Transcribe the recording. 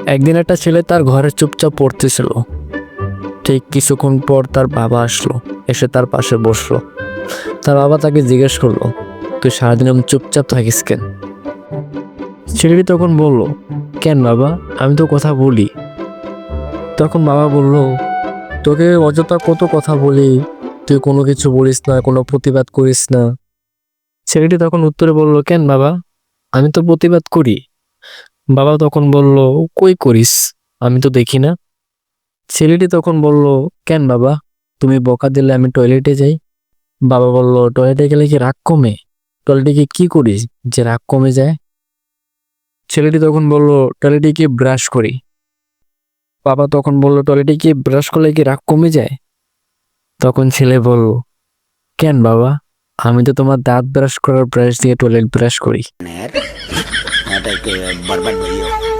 একদিন একটা ছেলে তার ঘরে চুপচাপ পড়তেছিল। ঠিক কিছুক্ষণ পর তার বাবা আসলো, এসে তার পাশে বসলো। তার বাবা তাকে জিজ্ঞেস করলো, তুই সারাদিন এমন চুপচাপ থাকিস কেন? ছেলেটি তখন বলল, কেন বাবা, আমি তো কথা বলি। তখন বাবা বলল, তোকে অযথা কত কথা বলি, তুই কোনো কিছু বলিস না, কোনো প্রতিবাদ করিস না। ছেলেটি তখন উত্তরে বলল, কেন বাবা, আমি তো প্রতিবাদ করি। বাবা তখন বলল, কই করিস, আমি তো দেখি না। ছেলেটি তখন বলল, কেন বাবা, তুমি বকা দিলে আমি টয়লেটে যাই। বাবা বলল, টয়লেটে গেলে কি রাগ কমে? টয়লেটে গিয়ে কি করিস যে রাগ কমে যায়? ছেলেটি তখন বলল, টয়লেটে গিয়ে ব্রাশ করি। বাবা তখন বলল, টয়লেটে গিয়ে ব্রাশ করলে কি রাগ কমে যায়? তখন ছেলে বলল, কেন বাবা, আমি তো তোমার দাঁত ব্রাশ করার ব্রাশ দিয়ে টয়লেট ব্রাশ করি। এটা একটু বরবাদ হইও।